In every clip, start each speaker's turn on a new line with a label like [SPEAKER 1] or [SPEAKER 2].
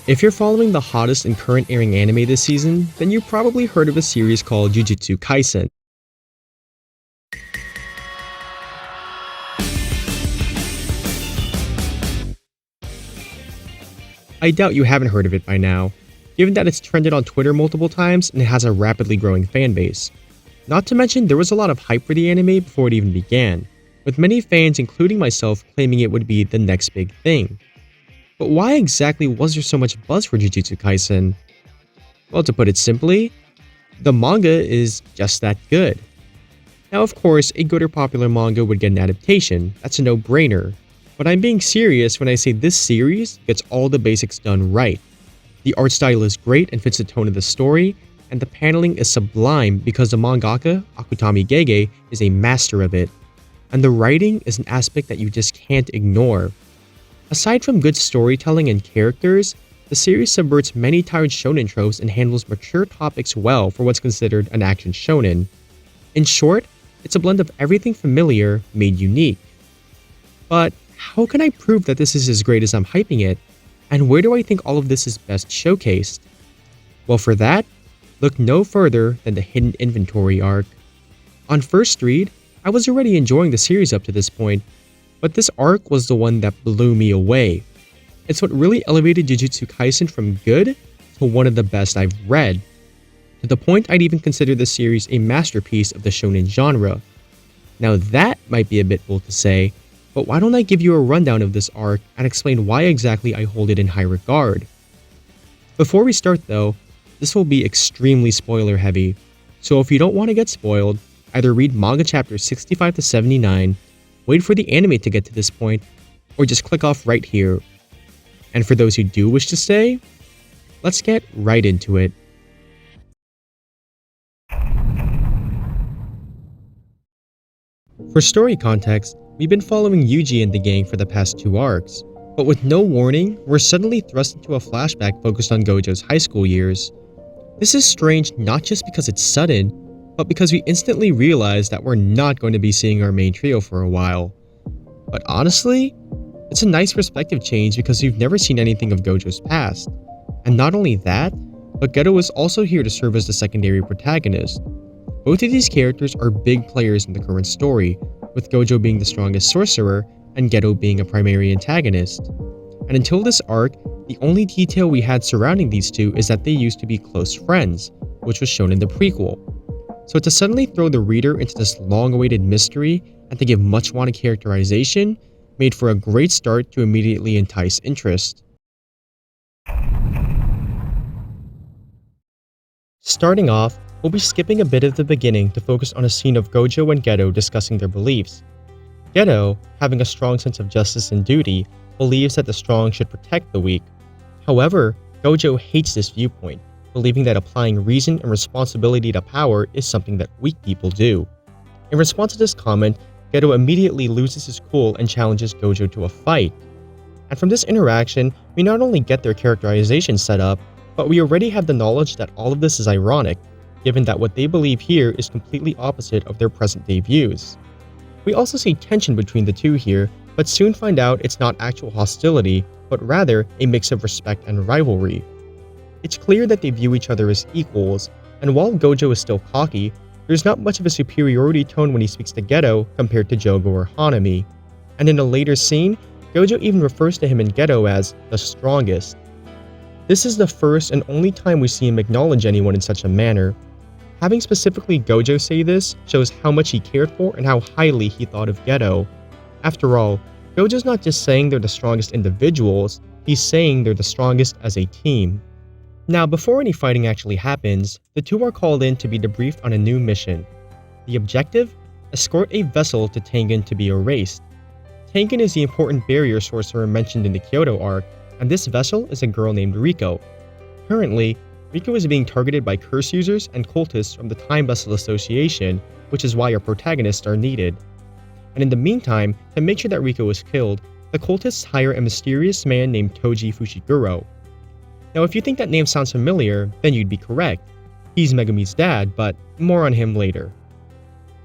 [SPEAKER 1] If you're following the hottest and current airing anime this season, then you probably heard of a series called Jujutsu Kaisen. I doubt you haven't heard of it by now, given that it's trended on Twitter multiple times and it has a rapidly growing fanbase. Not to mention, there was a lot of hype for the anime before it even began, with many fans, including myself, claiming it would be the next big thing. But why exactly was there so much buzz for Jujutsu Kaisen? Well, to put it simply, the manga is just that good. Now, of course, a good or popular manga would get an adaptation, that's a no-brainer. But I'm being serious when I say this series gets all the basics done right. The art style is great and fits the tone of the story, and the paneling is sublime because the mangaka, Akutami Gege, is a master of it. And the writing is an aspect that you just can't ignore. Aside from good storytelling and characters, the series subverts many tired shonen tropes and handles mature topics well for what's considered an action shonen. In short, it's a blend of everything familiar made unique. But how can I prove that this is as great as I'm hyping it? And where do I think all of this is best showcased? Well, for that, look no further than the Hidden Inventory arc. On first read, I was already enjoying the series up to this point, but this arc was the one that blew me away. It's what really elevated Jujutsu Kaisen from good to one of the best I've read, to the point I'd even consider the series a masterpiece of the shonen genre. Now that might be a bit bold to say, but why don't I give you a rundown of this arc and explain why exactly I hold it in high regard. Before we start though, this will be extremely spoiler heavy, so if you don't want to get spoiled, either read manga chapters 65 to 79, wait for the anime to get to this point, or just click off right here. And for those who do wish to stay, let's get right into it. For story context, we've been following Yuji and the gang for the past 2 arcs, but with no warning, we're suddenly thrust into a flashback focused on Gojo's high school years. This is strange not just because it's sudden, but because we instantly realize that we're not going to be seeing our main trio for a while. But honestly, it's a nice perspective change because we've never seen anything of Gojo's past. And not only that, but Geto is also here to serve as the secondary protagonist. Both of these characters are big players in the current story, with Gojo being the strongest sorcerer and Geto being a primary antagonist. And until this arc, the only detail we had surrounding these two is that they used to be close friends, which was shown in the prequel. So to suddenly throw the reader into this long-awaited mystery and to give much wanted characterization made for a great start to immediately entice interest. Starting off, we'll be skipping a bit of the beginning to focus on a scene of Gojo and Geto discussing their beliefs. Geto, having a strong sense of justice and duty, believes that the strong should protect the weak. However, Gojo hates this viewpoint, believing that applying reason and responsibility to power is something that weak people do. In response to this comment, Geto immediately loses his cool and challenges Gojo to a fight. And from this interaction, we not only get their characterization set up, but we already have the knowledge that all of this is ironic, given that what they believe here is completely opposite of their present-day views. We also see tension between the two here, but soon find out it's not actual hostility, but rather a mix of respect and rivalry. It's clear that they view each other as equals, and while Gojo is still cocky, there's not much of a superiority tone when he speaks to Geto compared to Jogo or Hanami. And in a later scene, Gojo even refers to him and Geto as the strongest. This is the first and only time we see him acknowledge anyone in such a manner. Having specifically Gojo say this shows how much he cared for and how highly he thought of Geto. After all, Gojo's not just saying they're the strongest individuals, he's saying they're the strongest as a team. Now, before any fighting actually happens, the two are called in to be debriefed on a new mission. The objective? Escort a vessel to Tengen to be erased. Tengen is the important barrier sorcerer mentioned in the Kyoto arc, and this vessel is a girl named Riko. Currently, Riko is being targeted by curse users and cultists from the Time Vessel Association, which is why our protagonists are needed. And in the meantime, to make sure that Riko is killed, the cultists hire a mysterious man named Tojifushiguro. Now, if you think that name sounds familiar, then you'd be correct. He's Megumi's dad, but more on him later.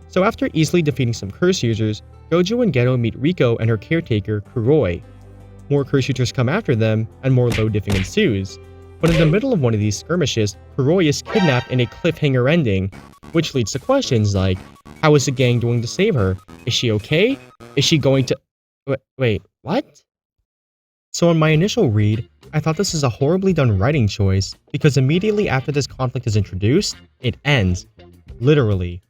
[SPEAKER 1] So after easily defeating some curse users, Gojo and Geto meet Riko and her caretaker, Kuroi. more crew shooters come after them, and more low diffing ensues. But in the middle of one of these skirmishes, Kuroi is kidnapped in a cliffhanger ending, which leads to questions like, how is the gang doing to save her? Is she okay? Is she going to... Wait, what? So on my initial read, I thought this is a horribly done writing choice, because immediately after this conflict is introduced, it ends. Literally.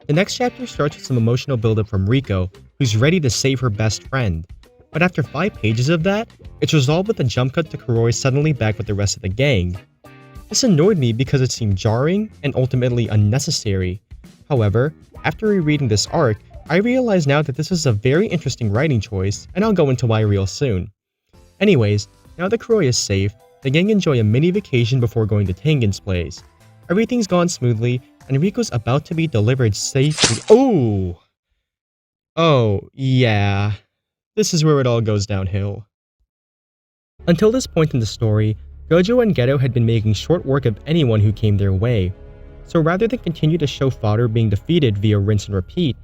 [SPEAKER 1] The next chapter starts with some emotional buildup from Riko, who's ready to save her best friend. But after 5 pages of that, it's resolved with a jump cut to Kuroi suddenly back with the rest of the gang. This annoyed me because it seemed jarring and ultimately unnecessary. However, after rereading this arc, I realize now that this is a very interesting writing choice, and I'll go into why real soon. Anyways, now that Kuroi is safe, the gang enjoy a mini vacation before going to Tengen's place. Everything's gone smoothly, and Riko's about to be delivered safely. Oh, yeah. This is where it all goes downhill. Until this point in the story, Gojo and Geto had been making short work of anyone who came their way. So rather than continue to show fodder being defeated via rinse and repeat,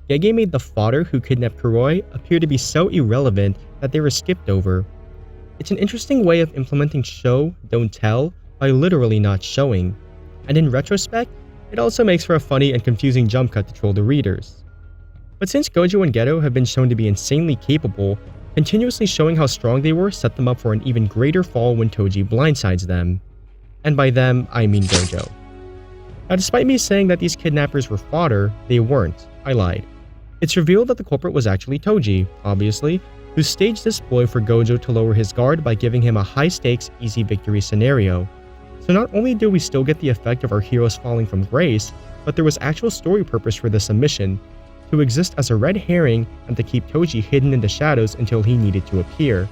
[SPEAKER 1] Gege made the fodder who kidnapped Kuroi appear to be so irrelevant that they were skipped over. It's an interesting way of implementing show, don't tell, by literally not showing. And in retrospect, it also makes for a funny and confusing jump cut to troll the readers. But since Gojo and Geto have been shown to be insanely capable, continuously showing how strong they were set them up for an even greater fall when Toji blindsides them. And by them, I mean Gojo. Now despite me saying that these kidnappers were fodder, they weren't. I lied. It's revealed that the culprit was actually Toji, obviously, who staged this ploy for Gojo to lower his guard by giving him a high-stakes, easy victory scenario. So not only do we still get the effect of our heroes falling from grace, but there was actual story purpose for this omission, to exist as a red herring and to keep Toji hidden in the shadows until he needed to appear.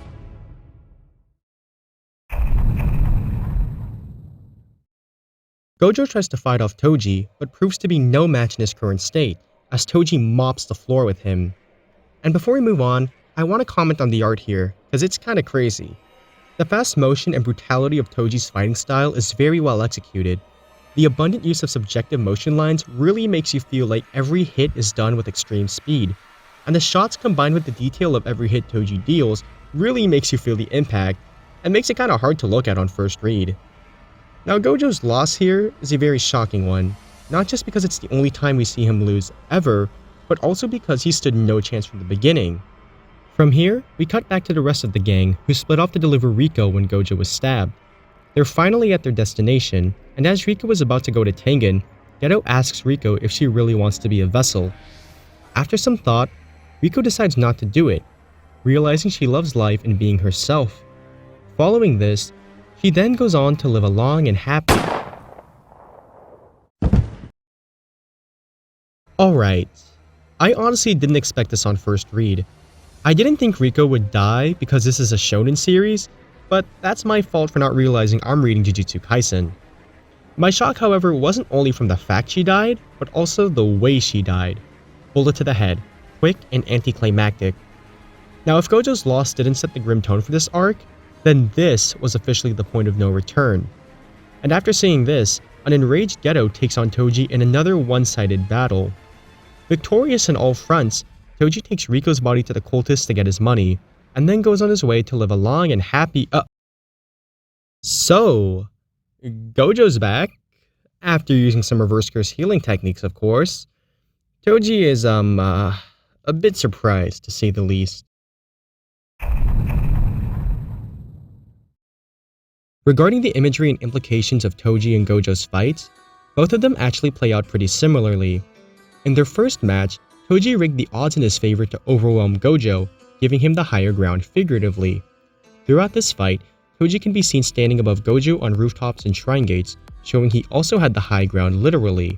[SPEAKER 1] Gojo tries to fight off Toji, but proves to be no match in his current state, as Toji mops the floor with him. And before we move on, I want to comment on the art here, because it's kinda crazy. The fast motion and brutality of Toji's fighting style is very well executed. The abundant use of subjective motion lines really makes you feel like every hit is done with extreme speed, and the shots combined with the detail of every hit Toji deals really makes you feel the impact, and makes it kinda hard to look at on first read. Now Gojo's loss here is a very shocking one, not just because it's the only time we see him lose ever, but also because he stood no chance from the beginning. From here, we cut back to the rest of the gang, who split off to deliver Riko when Gojo was stabbed. They're finally at their destination, and as Riko was about to go to Tengen, Geto asks Riko if she really wants to be a vessel. After some thought, Riko decides not to do it, realizing she loves life and being herself. Following this, she then goes on to live a long and happy... Alright, I honestly didn't expect this on first read. I didn't think Riko would die because this is a shonen series, but that's my fault for not realizing I'm reading Jujutsu Kaisen. My shock, however, wasn't only from the fact she died, but also the way she died. Bullet to the head, quick and anticlimactic. Now if Gojo's loss didn't set the grim tone for this arc, then this was officially the point of no return. And after seeing this, an enraged Geto takes on Toji in another one-sided battle. Victorious in all fronts, Toji takes Riko's body to the cultists to get his money, and then goes on his way to live a long and happy So, Gojo's back, after using some reverse curse healing techniques of course. Toji is a bit surprised to say the least. Regarding the imagery and implications of Toji and Gojo's fights, both of them actually play out pretty similarly. In their first match, Toji rigged the odds in his favor to overwhelm Gojo, giving him the higher ground figuratively. Throughout this fight, Toji can be seen standing above Gojo on rooftops and shrine gates, showing he also had the high ground literally.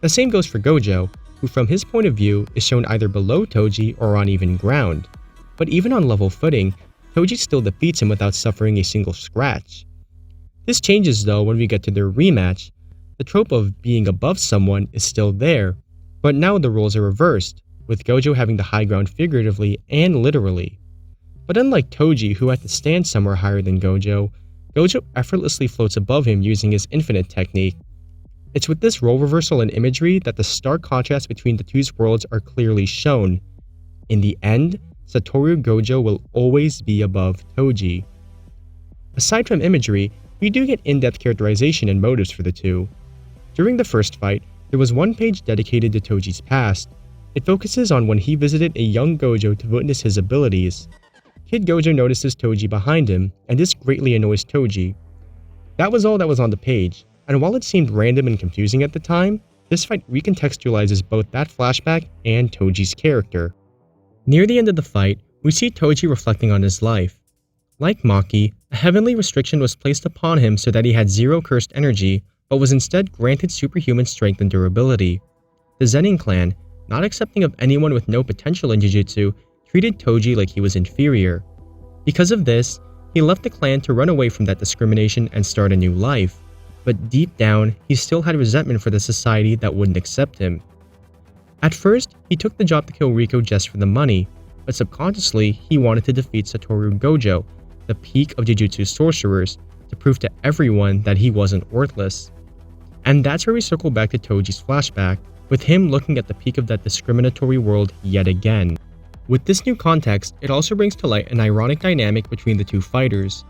[SPEAKER 1] The same goes for Gojo, who from his point of view is shown either below Toji or on even ground. But even on level footing, Toji still defeats him without suffering a single scratch. This changes though when we get to their rematch. The trope of being above someone is still there, but now the roles are reversed, with Gojo having the high ground figuratively and literally. But unlike Toji, who had to stand somewhere higher than Gojo, Gojo effortlessly floats above him using his infinite technique. It's with this role reversal and imagery that the stark contrast between the two's worlds are clearly shown. In the end, Satoru Gojo will always be above Toji. Aside from imagery, we do get in-depth characterization and motives for the two. During the first fight, there was one page dedicated to Toji's past. It focuses on when he visited a young Gojo to witness his abilities. Kid Gojo notices Toji behind him, and this greatly annoys Toji. That was all that was on the page, and while it seemed random and confusing at the time, this fight recontextualizes both that flashback and Toji's character. Near the end of the fight, we see Toji reflecting on his life. Like Maki, a heavenly restriction was placed upon him so that he had zero cursed energy, but was instead granted superhuman strength and durability. The Zenin clan, not accepting of anyone with no potential in Jujutsu, treated Toji like he was inferior. Because of this, he left the clan to run away from that discrimination and start a new life. But deep down, he still had resentment for the society that wouldn't accept him. At first, he took the job to kill Riko just for the money, but subconsciously, he wanted to defeat Satoru Gojo, the peak of Jujutsu sorcerers, to prove to everyone that he wasn't worthless. And that's where we circle back to Toji's flashback, with him looking at the peak of that discriminatory world yet again. With this new context, it also brings to light an ironic dynamic between the two fighters.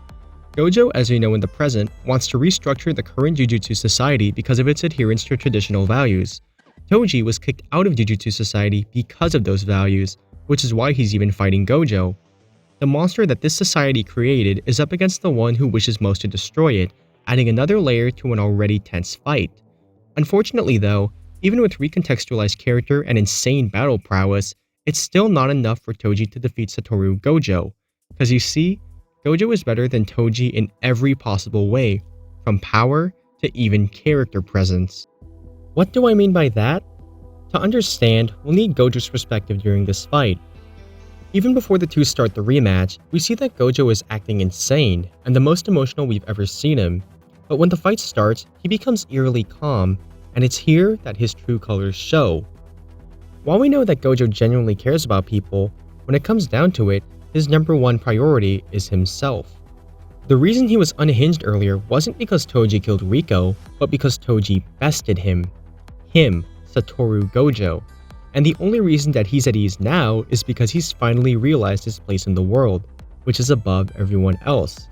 [SPEAKER 1] Gojo, as we know in the present, wants to restructure the current Jujutsu society because of its adherence to traditional values. Toji was kicked out of Jujutsu society because of those values, which is why he's even fighting Gojo. The monster that this society created is up against the one who wishes most to destroy it, adding another layer to an already tense fight. Unfortunately though, even with recontextualized character and insane battle prowess, it's still not enough for Toji to defeat Satoru Gojo. Cause you see, Gojo is better than Toji in every possible way, from power to even character presence. What do I mean by that? To understand, we'll need Gojo's perspective during this fight. Even before the two start the rematch, we see that Gojo is acting insane and the most emotional we've ever seen him. But when the fight starts, he becomes eerily calm, and it's here that his true colors show. While we know that Gojo genuinely cares about people, when it comes down to it, his number one priority is himself. The reason he was unhinged earlier wasn't because Toji killed Riko, but because Toji bested him. Him, Satoru Gojo. And the only reason that he's at ease now is because he's finally realized his place in the world, which is above everyone else.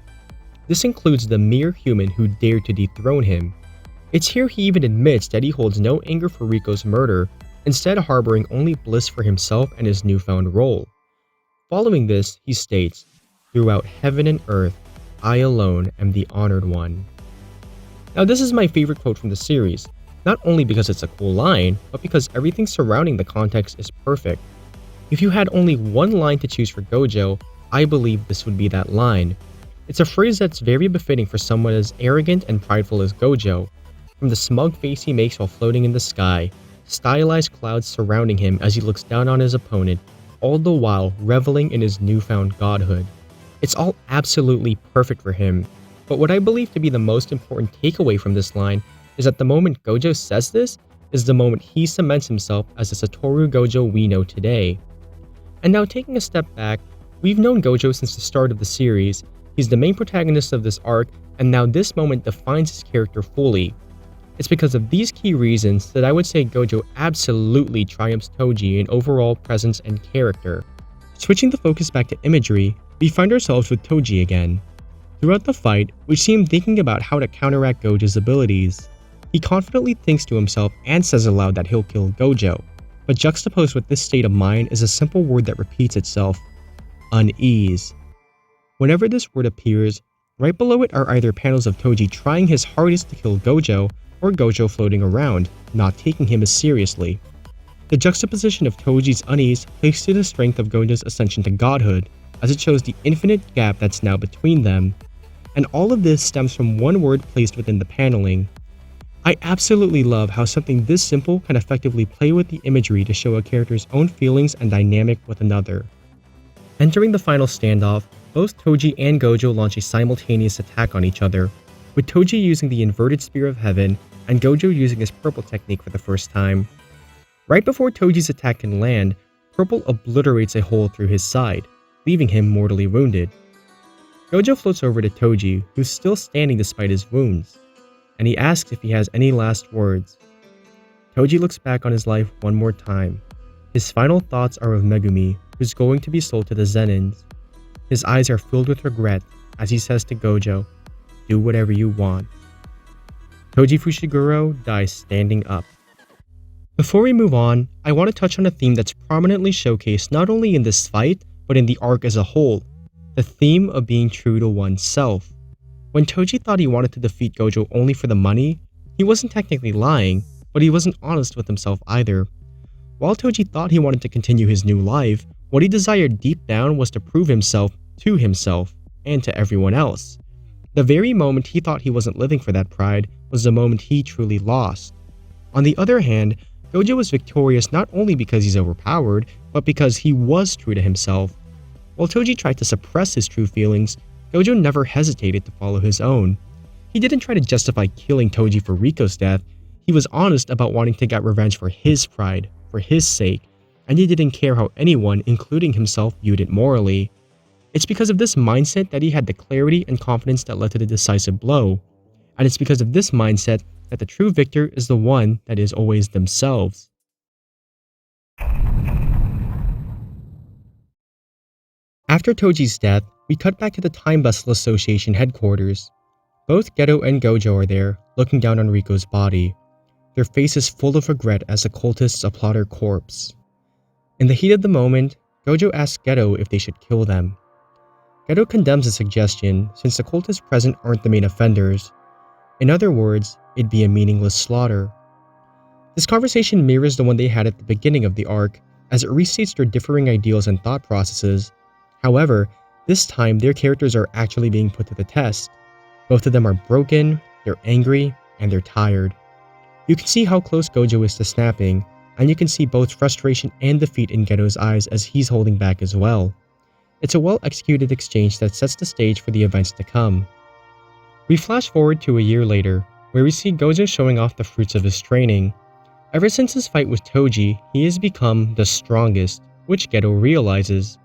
[SPEAKER 1] This includes the mere human who dared to dethrone him. It's here he even admits that he holds no anger for Riko's murder, instead harboring only bliss for himself and his newfound role. Following this, he states, "Throughout heaven and earth, I alone am the honored one." Now this is my favorite quote from the series, not only because it's a cool line, but because everything surrounding the context is perfect. If you had only one line to choose for Gojo, I believe this would be that line. It's a phrase that's very befitting for someone as arrogant and prideful as Gojo. From the smug face he makes while floating in the sky, stylized clouds surrounding him as he looks down on his opponent, all the while reveling in his newfound godhood. It's all absolutely perfect for him. But what I believe to be the most important takeaway from this line is that the moment Gojo says this is the moment he cements himself as the Satoru Gojo we know today. And now taking a step back, we've known Gojo since the start of the series. He's the main protagonist of this arc, and now this moment defines his character fully. It's because of these key reasons that I would say Gojo absolutely triumphs Toji in overall presence and character. Switching the focus back to imagery, we find ourselves with Toji again. Throughout the fight, we see him thinking about how to counteract Gojo's abilities. He confidently thinks to himself and says aloud that he'll kill Gojo, but juxtaposed with this state of mind is a simple word that repeats itself: unease. Whenever this word appears, right below it are either panels of Toji trying his hardest to kill Gojo, or Gojo floating around, not taking him as seriously. The juxtaposition of Toji's unease plays to the strength of Gojo's ascension to godhood, as it shows the infinite gap that's now between them. And all of this stems from one word placed within the paneling. I absolutely love how something this simple can effectively play with the imagery to show a character's own feelings and dynamic with another. Entering the final standoff, both Toji and Gojo launch a simultaneous attack on each other, with Toji using the inverted spear of heaven and Gojo using his purple technique for the first time. Right before Toji's attack can land, purple obliterates a hole through his side, leaving him mortally wounded. Gojo floats over to Toji, who's still standing despite his wounds, and he asks if he has any last words. Toji looks back on his life one more time, His final thoughts are of Megumi, who's going to be sold to the Zenins. His eyes are filled with regret as he says to Gojo, "Do whatever you want." Tojifushiguro dies standing up. Before we move on, I want to touch on a theme that's prominently showcased not only in this fight, but in the arc as a whole, the theme of being true to oneself. When Toji thought he wanted to defeat Gojo only for the money, he wasn't technically lying, but he wasn't honest with himself either. While Toji thought he wanted to continue his new life, what he desired deep down was to prove himself to himself and to everyone else. The very moment he thought he wasn't living for that pride was the moment he truly lost. On the other hand, Gojo was victorious not only because he's overpowered, but because he was true to himself. While Toji tried to suppress his true feelings, Gojo never hesitated to follow his own. He didn't try to justify killing Toji for Riko's death. He was honest about wanting to get revenge for his pride, for his sake, and he didn't care how anyone, including himself, viewed it morally. It's because of this mindset that he had the clarity and confidence that led to the decisive blow. And it's because of this mindset that the true victor is the one that is always themselves. After Toji's death, we cut back to the Time Vessel Association headquarters. Both Geto and Gojo are there, looking down on Riko's body. Their faces full of regret as the cultists applaud her corpse. In the heat of the moment, Gojo asks Geto if they should kill them. Geto condemns the suggestion since the cultists present aren't the main offenders. In other words, it'd be a meaningless slaughter. This conversation mirrors the one they had at the beginning of the arc, as it restates their differing ideals and thought processes. However, this time their characters are actually being put to the test. Both of them are broken, they're angry, and they're tired. You can see how close Gojo is to snapping, and you can see both frustration and defeat in Geto's eyes as he's holding back as well. It's a well-executed exchange that sets the stage for the events to come. We flash forward to a year later, where we see Gojo showing off the fruits of his training. Ever since his fight with Toji, he has become the strongest, which Geto realizes.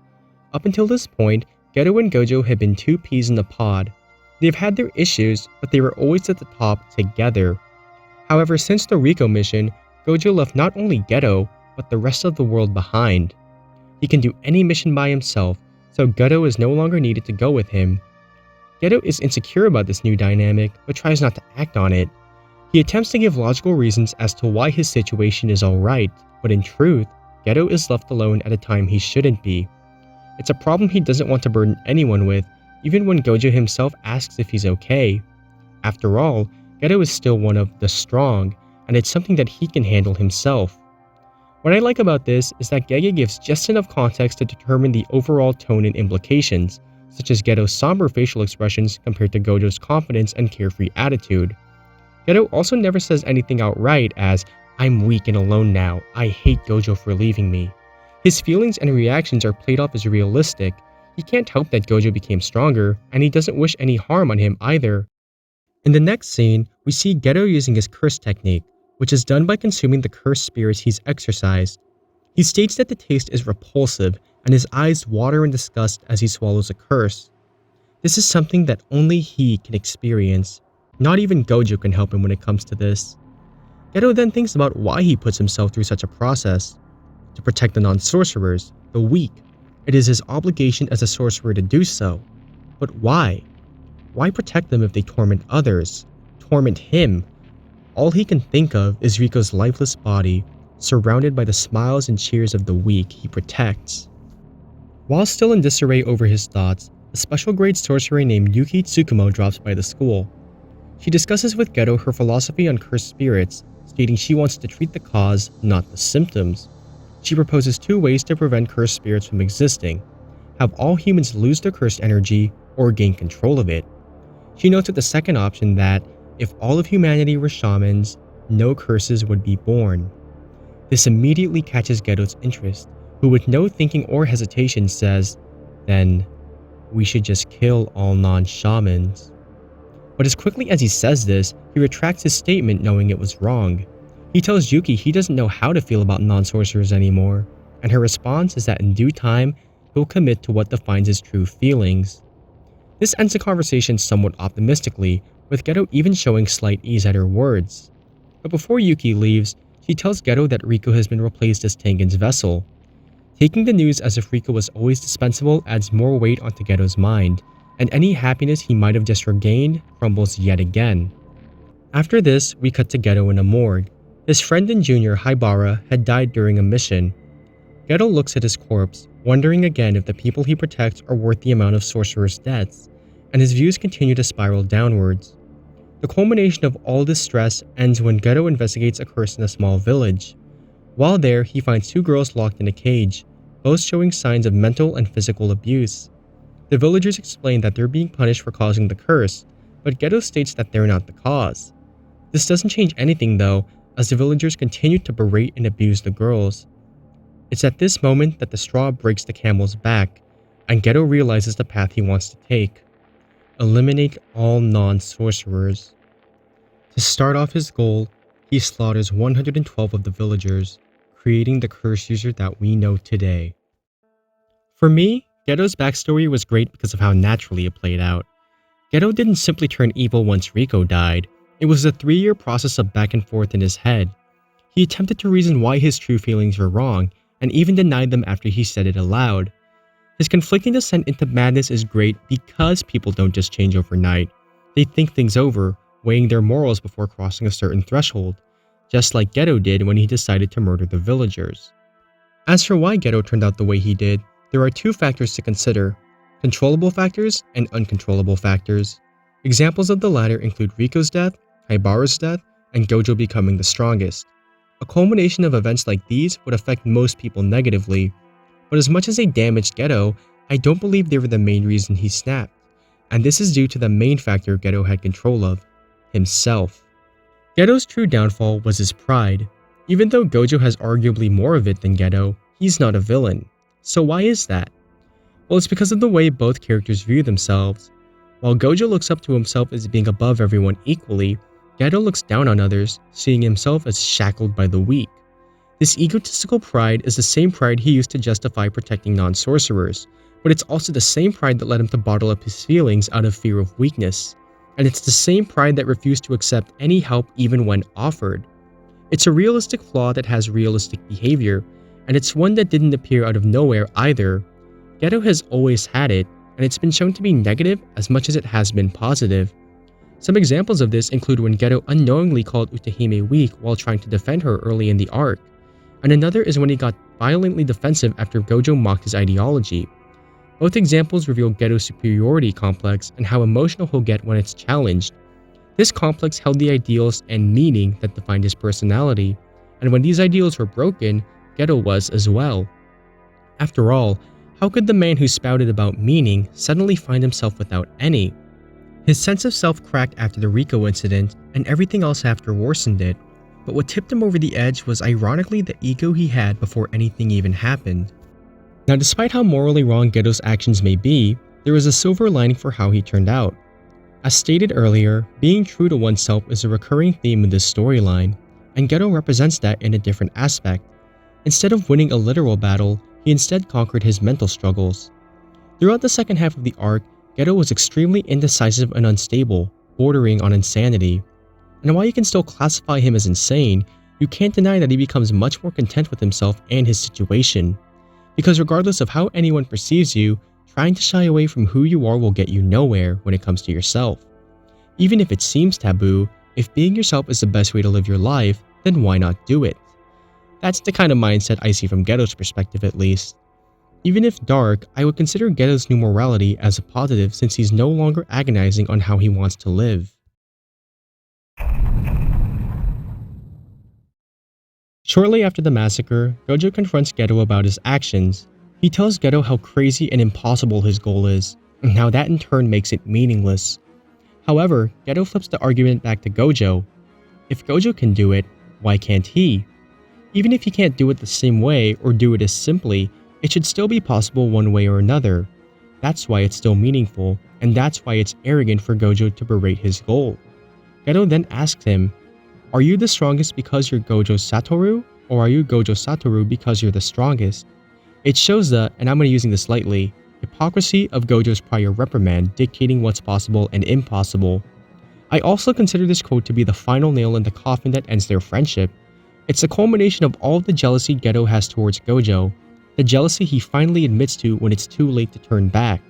[SPEAKER 1] Up until this point, Geto and Gojo had been two peas in the pod. They've had their issues, but they were always at the top together. However, since the Riko mission, Gojo left not only Geto, but the rest of the world behind. He can do any mission by himself, so Geto is no longer needed to go with him. Geto is insecure about this new dynamic, but tries not to act on it. He attempts to give logical reasons as to why his situation is alright, but in truth, Geto is left alone at a time he shouldn't be. It's a problem he doesn't want to burden anyone with, even when Gojo himself asks if he's okay. After all, Geto is still one of the strong, and it's something that he can handle himself. What I like about this is that Gege gives just enough context to determine the overall tone and implications, such as Geto's somber facial expressions compared to Gojo's confidence and carefree attitude. Geto also never says anything outright as, "I'm weak and alone now, I hate Gojo for leaving me." His feelings and reactions are played off as realistic. He can't help that Gojo became stronger, and he doesn't wish any harm on him either. In the next scene, we see Geto using his curse technique, which is done by consuming the cursed spirits he's exorcised. He states that the taste is repulsive, and his eyes water in disgust as he swallows a curse. This is something that only he can experience. Not even Gojo can help him when it comes to this. Geto then thinks about why he puts himself through such a process. To protect the non-sorcerers, the weak. It is his obligation as a sorcerer to do so. But why? Why protect them if they torment others? Torment him? All he can think of is Riko's lifeless body, surrounded by the smiles and cheers of the weak he protects. While still in disarray over his thoughts, a special grade sorcerer named Yuki Tsukumo drops by the school. She discusses with Geto her philosophy on cursed spirits, stating she wants to treat the cause, not the symptoms. She proposes two ways to prevent cursed spirits from existing: have all humans lose their cursed energy, or gain control of it. She notes with the second option that, if all of humanity were shamans, no curses would be born. This immediately catches Geto's interest, who with no thinking or hesitation says, "Then, we should just kill all non-shamans." But as quickly as he says this, he retracts his statement knowing it was wrong. He tells Yuki he doesn't know how to feel about non-sorcerers anymore, and her response is that in due time, he'll commit to what defines his true feelings. This ends the conversation somewhat optimistically, with Geto even showing slight ease at her words. But before Yuki leaves, she He tells Geto that Riko has been replaced as Tengen's vessel. Taking the news as if Riko was always dispensable adds more weight onto Geto's mind, and any happiness he might have just regained crumbles yet again. After this, we cut to Geto in a morgue. His friend and junior, Haibara, had died during a mission. Geto looks at his corpse, wondering again if the people he protects are worth the amount of sorcerer's deaths, and his views continue to spiral downwards. The culmination of all this stress ends when Geto investigates a curse in a small village. While there, he finds two girls locked in a cage, both showing signs of mental and physical abuse. The villagers explain that they're being punished for causing the curse, but Geto states that they're not the cause. This doesn't change anything though, as the villagers continue to berate and abuse the girls. It's at this moment that the straw breaks the camel's back, and Geto realizes the path he wants to take. Eliminate all non-sorcerers. To start off his goal, he slaughters 112 of the villagers, creating the curse user that we know today. For me, Geto's backstory was great because of how naturally it played out. Geto didn't simply turn evil once Riko died. It was a 3-year process of back and forth in his head. He attempted to reason why his true feelings were wrong, and even denied them after he said it aloud. His conflicting descent into madness is great because people don't just change overnight. They think things over, weighing their morals before crossing a certain threshold, just like Geto did when he decided to murder the villagers. As for why Geto turned out the way he did, there are 2 factors to consider: controllable factors and uncontrollable factors. Examples of the latter include Riko's death, Haibara's death, and Gojo becoming the strongest. A culmination of events like these would affect most people negatively, but as much as they damaged Geto, I don't believe they were the main reason he snapped, and this is due to the main factor Geto had control of: himself. Geto's true downfall was his pride. Even though Gojo has arguably more of it than Geto, he's not a villain. So why is that? Well, it's because of the way both characters view themselves. While Gojo looks up to himself as being above everyone equally, Geto looks down on others, seeing himself as shackled by the weak. This egotistical pride is the same pride he used to justify protecting non-sorcerers, but it's also the same pride that led him to bottle up his feelings out of fear of weakness. And it's the same pride that refused to accept any help even when offered. It's a realistic flaw that has realistic behavior, and it's one that didn't appear out of nowhere either. Geto has always had it, and it's been shown to be negative as much as it has been positive. Some examples of this include when Geto unknowingly called Utahime weak while trying to defend her early in the arc, and another is when he got violently defensive after Gojo mocked his ideology. Both examples reveal Geto's superiority complex and how emotional he'll get when it's challenged. This complex held the ideals and meaning that defined his personality, and when these ideals were broken, Geto was as well. After all, how could the man who spouted about meaning suddenly find himself without any? His sense of self cracked after the Riko incident, and everything else after worsened it, but what tipped him over the edge was ironically the ego he had before anything even happened. Now, despite how morally wrong Geto's actions may be, there is a silver lining for how he turned out. As stated earlier, being true to oneself is a recurring theme in this storyline, and Geto represents that in a different aspect. Instead of winning a literal battle, he instead conquered his mental struggles. Throughout the second half of the arc, Geto was extremely indecisive and unstable, bordering on insanity. And while you can still classify him as insane, you can't deny that he becomes much more content with himself and his situation. Because regardless of how anyone perceives you, trying to shy away from who you are will get you nowhere when it comes to yourself. Even if it seems taboo, if being yourself is the best way to live your life, then why not do it? That's the kind of mindset I see from Geto's perspective at least. Even if dark, I would consider Geto's new morality as a positive since he's no longer agonizing on how he wants to live. Shortly after the massacre, Gojo confronts Geto about his actions. He tells Geto how crazy and impossible his goal is, and how that in turn makes it meaningless. However, Geto flips the argument back to Gojo. If Gojo can do it, why can't he? Even if he can't do it the same way or do it as simply, it should still be possible one way or another. That's why it's still meaningful, and that's why it's arrogant for Gojo to berate his goal. Geto then asks him, "Are you the strongest because you're Gojo Satoru, or are you Gojo Satoru because you're the strongest?" It shows the, and I'm going to using this lightly, hypocrisy of Gojo's prior reprimand dictating what's possible and impossible. I also consider this quote to be the final nail in the coffin that ends their friendship. It's a culmination of all the jealousy Geto has towards Gojo, the jealousy he finally admits to when it's too late to turn back.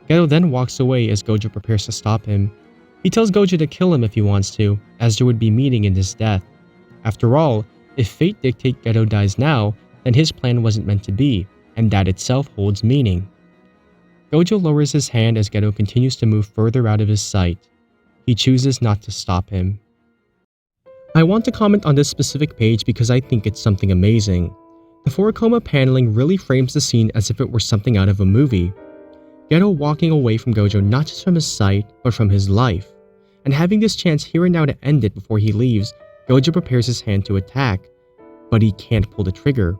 [SPEAKER 1] Geto then walks away as Gojo prepares to stop him. He tells Gojo to kill him if he wants to, as there would be meaning in his death. After all, if fate dictates Geto dies now, then his plan wasn't meant to be, and that itself holds meaning. Gojo lowers his hand as Geto continues to move further out of his sight. He chooses not to stop him. I want to comment on this specific page because I think it's something amazing. The 4-coma paneling really frames the scene as if it were something out of a movie. Geto walking away from Gojo not just from his sight, but from his life. And having this chance here and now to end it before he leaves, Gojo prepares his hand to attack. But he can't pull the trigger.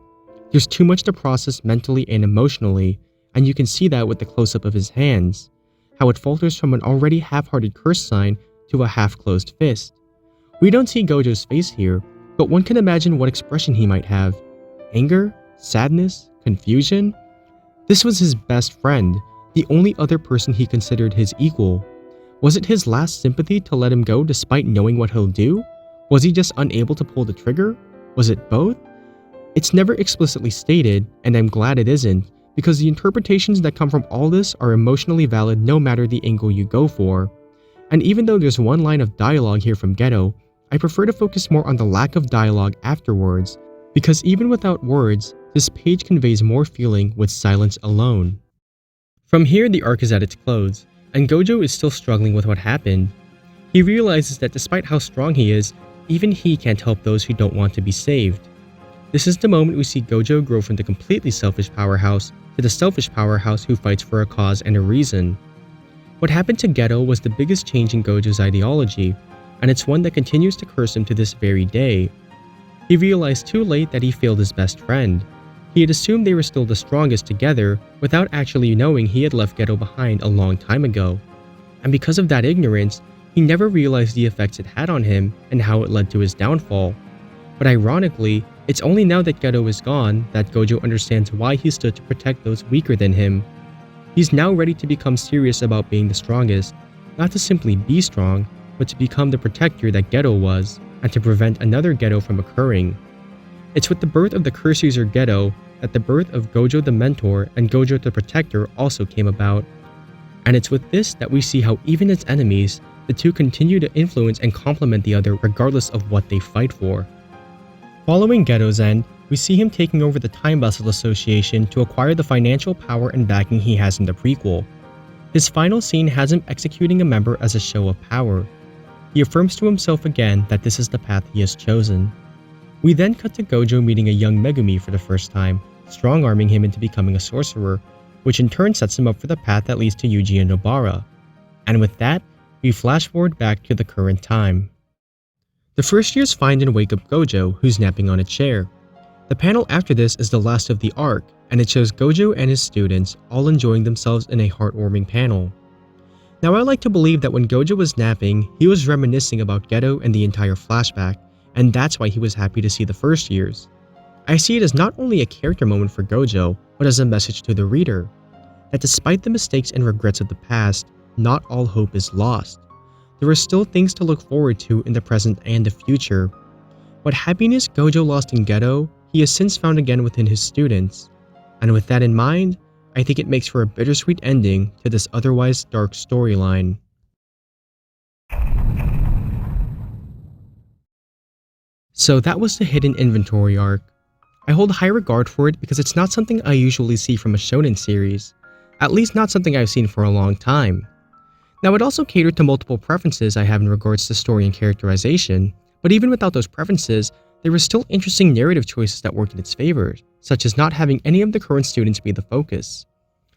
[SPEAKER 1] There's too much to process mentally and emotionally, and you can see that with the close-up of his hands. How it falters from an already half-hearted curse sign to a half-closed fist. We don't see Gojo's face here, but one can imagine what expression he might have. Anger? Sadness? Confusion? This was his best friend, the only other person he considered his equal. Was it his last sympathy to let him go despite knowing what he'll do? Was he just unable to pull the trigger? Was it both? It's never explicitly stated, and I'm glad it isn't, because the interpretations that come from all this are emotionally valid no matter the angle you go for. And even though there's one line of dialogue here from Geto, I prefer to focus more on the lack of dialogue afterwards, because even without words, this page conveys more feeling with silence alone. From here, the arc is at its close, and Gojo is still struggling with what happened. He realizes that despite how strong he is, even he can't help those who don't want to be saved. This is the moment we see Gojo grow from the completely selfish powerhouse to the selfish powerhouse who fights for a cause and a reason. What happened to Geto was the biggest change in Gojo's ideology, and it's one that continues to curse him to this very day. He realized too late that he failed his best friend. He had assumed they were still the strongest together without actually knowing he had left Geto behind a long time ago. And because of that ignorance, he never realized the effects it had on him and how it led to his downfall. But ironically, it's only now that Geto is gone that Gojo understands why he stood to protect those weaker than him. He's now ready to become serious about being the strongest, not to simply be strong, but to become the protector that Geto was, and to prevent another Geto from occurring. It's with the birth of the curse user Geto that the birth of Gojo the mentor and Gojo the protector also came about. And it's with this that we see how even as enemies, the two continue to influence and complement the other regardless of what they fight for. Following Geto's end, we see him taking over the Time Vessel Association to acquire the financial power and backing he has in the prequel. His final scene has him executing a member as a show of power. He affirms to himself again that this is the path he has chosen. We then cut to Gojo meeting a young Megumi for the first time, strong-arming him into becoming a sorcerer, which in turn sets him up for the path that leads to Yuji and Nobara. And with that, we flash forward back to the current time. The first years find and wake up Gojo, who's napping on a chair. The panel after this is the last of the arc, and it shows Gojo and his students all enjoying themselves in a heartwarming panel. Now I like to believe that when Gojo was napping, he was reminiscing about Geto and the entire flashback, and that's why he was happy to see the first years. I see it as not only a character moment for Gojo, but as a message to the reader, that despite the mistakes and regrets of the past, not all hope is lost. There are still things to look forward to in the present and the future. What happiness Gojo lost in Geto, he has since found again within his students. And with that in mind, I think it makes for a bittersweet ending to this otherwise dark storyline. So that was the Hidden Inventory arc. I hold high regard for it because it's not something I usually see from a shonen series, at least not something I've seen for a long time. Now it also catered to multiple preferences I have in regards to story and characterization, but even without those preferences, there were still interesting narrative choices that worked in its favor, such as not having any of the current students be the focus.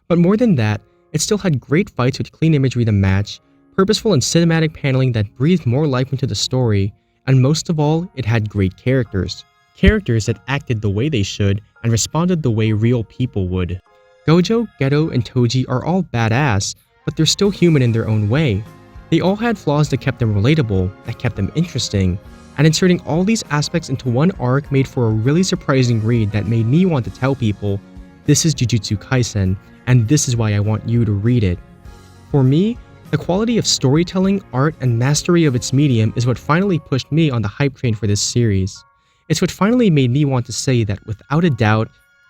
[SPEAKER 1] But more than that, it still had great fights with clean imagery to match, purposeful and cinematic paneling that breathed more life into the story, and most of all, it had great characters. Characters that acted the way they should and responded the way real people would. Gojo, Geto, and Toji are all badass, but they're still human in their own way. They all had flaws that kept them relatable, that kept them interesting, and inserting all these aspects into one arc made for a really surprising read that made me want to tell people, this is Jujutsu Kaisen, and this is why I want you to read it. For me, the quality of storytelling, art, and mastery of its medium is what finally pushed me on the hype train for this series. It's what finally made me want to say that without a doubt,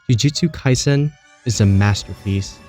[SPEAKER 1] Jujutsu Kaisen is a masterpiece.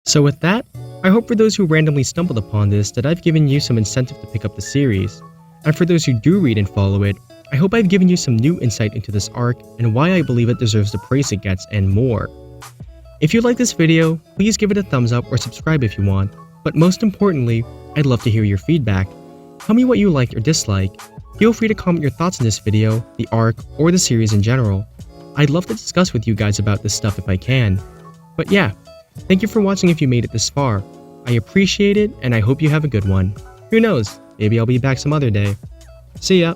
[SPEAKER 1] So with that, I hope for those who randomly stumbled upon this that I've given you some incentive to pick up the series, and for those who do read and follow it, I hope I've given you some new insight into this arc and why I believe it deserves the praise it gets and more. If you like this video, please give it a thumbs up or subscribe if you want, but most importantly, I'd love to hear your feedback. Tell me what you like or dislike. Feel free to comment your thoughts on this video, the arc, or the series in general. I'd love to discuss with you guys about this stuff if I can. But yeah, thank you for watching if you made it this far. I appreciate it and I hope you have a good one. Who knows, maybe I'll be back some other day. See ya!